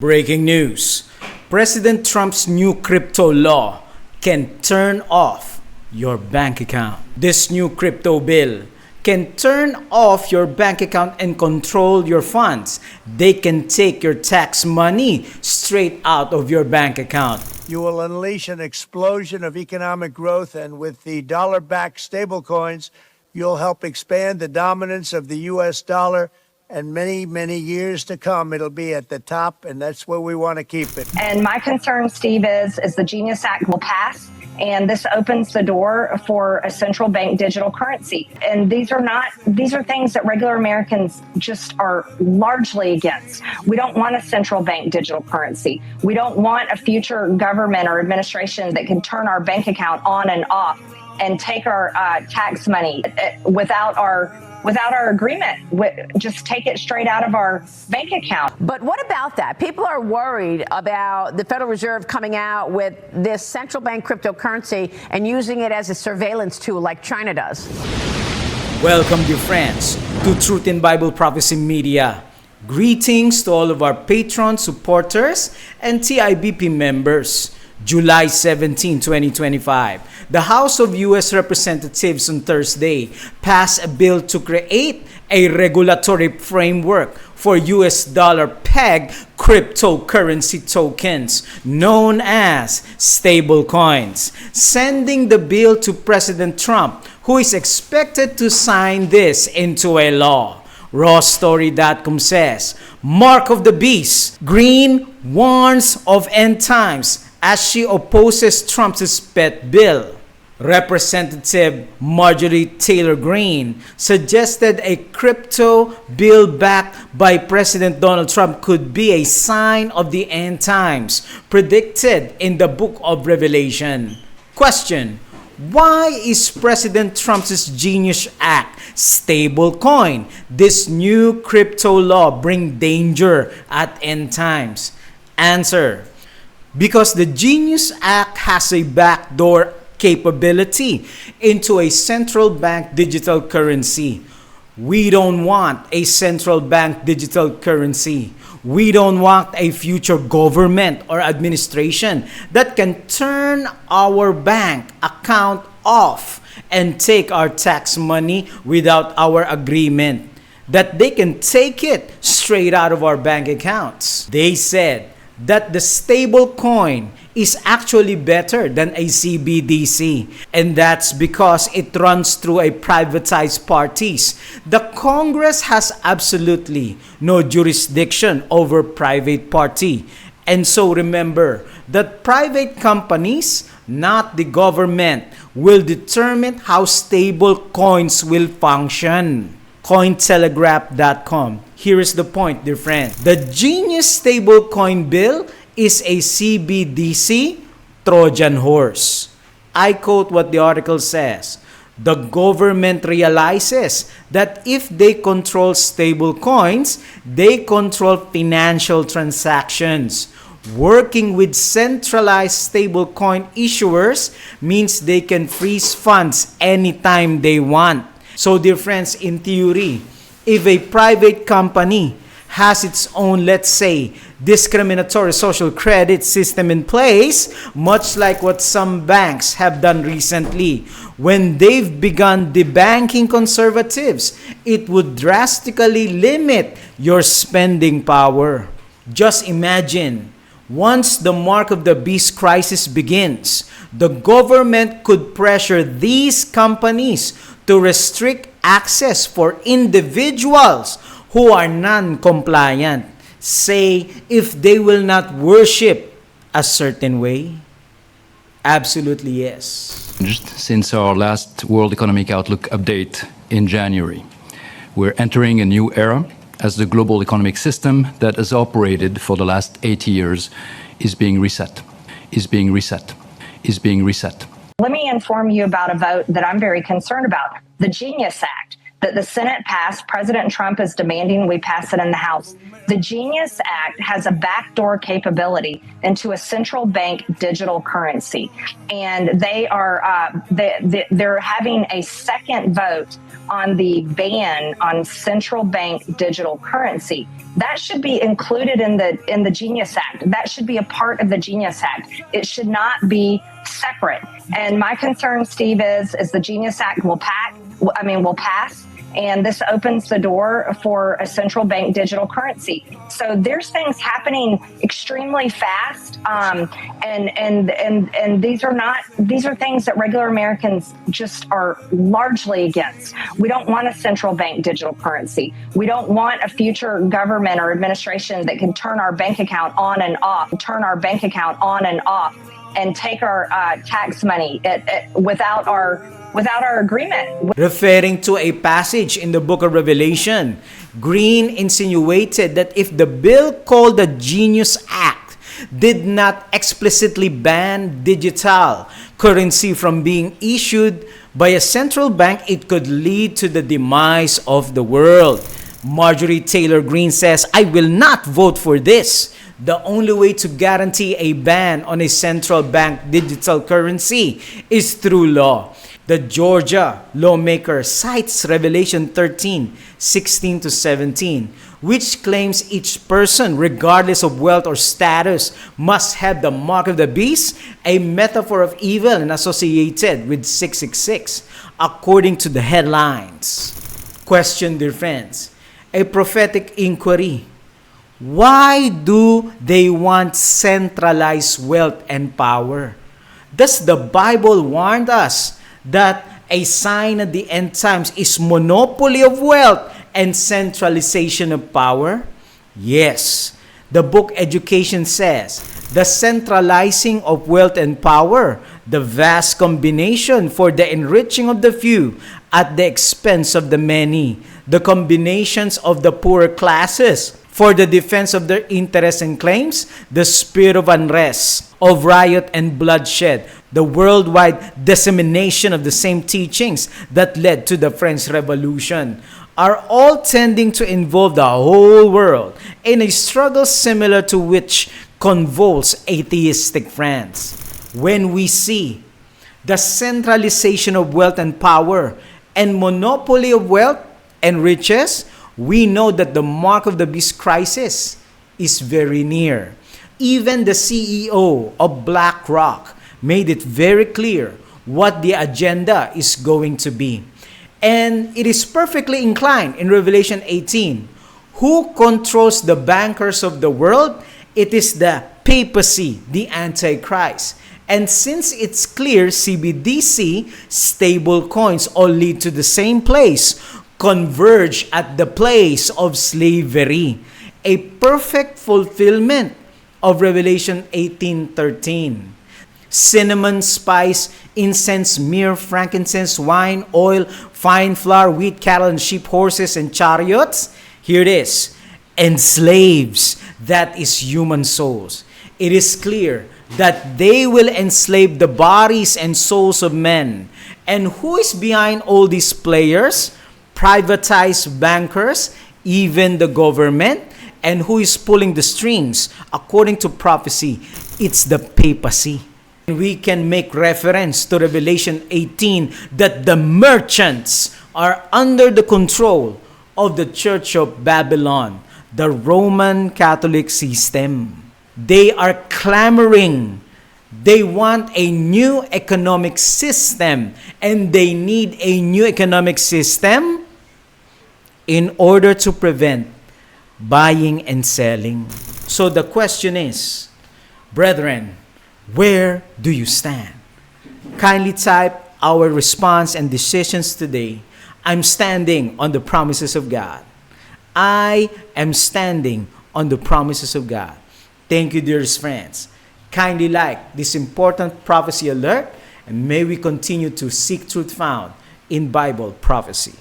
Breaking news. President Trump's new crypto law can turn off your bank account. This new crypto bill can turn off your bank account and control your funds. They can take your tax money straight out of your bank account. You will unleash an explosion of economic growth, and with the dollar-backed stablecoins, you'll help expand the dominance of the U.S. dollar. And many, many years to come, it'll be at the top, and that's where we want to keep it. And my concern, Steve, is the Genius Act will pass, and this opens the door for a central bank digital currency. And these are things that regular Americans just are largely against. We don't want a central bank digital currency. We don't want a future government or administration that can turn our bank account on and off and take our tax money without our agreement. Just take it straight out of our bank account. But what about that? People are worried about the Federal Reserve coming out with this central bank cryptocurrency and using it as a surveillance tool like China does. Welcome, dear friends, to Truth in Bible Prophecy Media. Greetings to all of our Patreon supporters and TIBP members. July 17, 2025, the House of U.S. Representatives on Thursday passed a bill to create a regulatory framework for U.S. dollar-pegged cryptocurrency tokens known as stablecoins, sending the bill to President Trump, who is expected to sign this into a law. RawStory.com says, Mark of the Beast, Green warns of end times as she opposes Trump's pet bill. Representative Marjorie Taylor Greene suggested a crypto bill backed by President Donald Trump could be a sign of the end times predicted in the book of Revelation. Question: why is President Trump's Genius Act stablecoin, this new crypto law, bring danger at end times? Answer: because the Genius Act has a backdoor capability into a central bank digital currency. We don't want a central bank digital currency. We don't want a future government or administration that can turn our bank account off and take our tax money without our agreement, that they can take it straight out of our bank accounts. They said that the stable coin is actually better than a CBDC, and that's because it runs through a privatized parties. The Congress has absolutely no jurisdiction over private party. And so remember that private companies, not the government, will determine how stable coins will function. Cointelegraph.com. Here is the point, dear friend. The Genius Stablecoin Bill is a CBDC Trojan horse. I quote what the article says. The government realizes that if they control stable coins, they control financial transactions. Working with centralized stablecoin issuers means they can freeze funds anytime they want. So, dear friends, in theory, if a private company has its own, let's say, discriminatory social credit system in place, much like what some banks have done recently, when they've begun debanking conservatives, it would drastically limit your spending power. Just imagine, once the mark of the beast crisis begins, the government could pressure these companies to restrict access for individuals who are non-compliant, say if they will not worship a certain way. Absolutely yes. Since our last World Economic Outlook update in January, we're entering a new era as the global economic system that has operated for the last 80 years is being reset. Let me inform you about a vote that I'm very concerned about. The Genius Act, the that the Senate pass. President Trump is demanding we pass it in the House. The Genius Act has a backdoor capability into a central bank digital currency, and they're having a second vote on the ban on central bank digital currency. That should be included in the Genius Act. That should be a part of the Genius Act. It should not be separate. And my concern, Steve, is the Genius Act will pass, and this opens the door for a central bank digital currency. So there's things happening extremely fast, and these are things that regular Americans just are largely against. We don't want a central bank digital currency. We don't want a future government or administration that can turn our bank account on and off, and take our tax money without our agreement. Referring to a passage in the book of Revelation, Green insinuated that if the bill called the Genius Act did not explicitly ban digital currency from being issued by a central bank, it could lead to the demise of the world. Marjorie Taylor Greene says, "I will not vote for this. The only way to guarantee a ban on a central bank digital currency is through law." The Georgia lawmaker cites Revelation 13:16-17, which claims each person, regardless of wealth or status, must have the mark of the beast, a metaphor of evil and associated with 666, according to the headlines. Question, dear friends, a prophetic inquiry. Why do they want centralized wealth and power? Does the Bible warn us that a sign at the end times is monopoly of wealth and centralization of power? Yes. The book Education says, the centralizing of wealth and power, the vast combination for the enriching of the few at the expense of the many, the combinations of the poorer classes for the defense of their interests and claims, the spirit of unrest, of riot and bloodshed, the worldwide dissemination of the same teachings that led to the French Revolution, are all tending to involve the whole world in a struggle similar to which convulsed atheistic France. When we see the centralization of wealth and power and monopoly of wealth and riches, we know that the mark of the beast crisis is very near. Even the CEO of BlackRock made it very clear what the agenda is going to be. And it is perfectly inclined in Revelation 18. Who controls the bankers of the world? It is the papacy, the Antichrist. And since it's clear CBDC, stable coins all lead to the same place, converge at the place of slavery. A perfect fulfillment of Revelation 18:13. Cinnamon, spice, incense, myrrh, frankincense, wine, oil, fine flour, wheat, cattle, and sheep, horses, and chariots. Here it is. And slaves, that is human souls. It is clear that they will enslave the bodies and souls of men. And who is behind all these players? Privatized bankers, even the government. And who is pulling the strings? According to prophecy, it's the papacy. We can make reference to Revelation 18 that the merchants are under the control of the Church of Babylon, the Roman Catholic system. They are clamoring. They want a new economic system, and they need a new economic system in order to prevent buying and selling. So the question is, brethren, where do you stand? Kindly type our response and decisions today. I'm standing on the promises of God. I am standing on the promises of God. Thank you, dearest friends. Kindly like this important prophecy alert, and may we continue to seek truth found in Bible prophecy.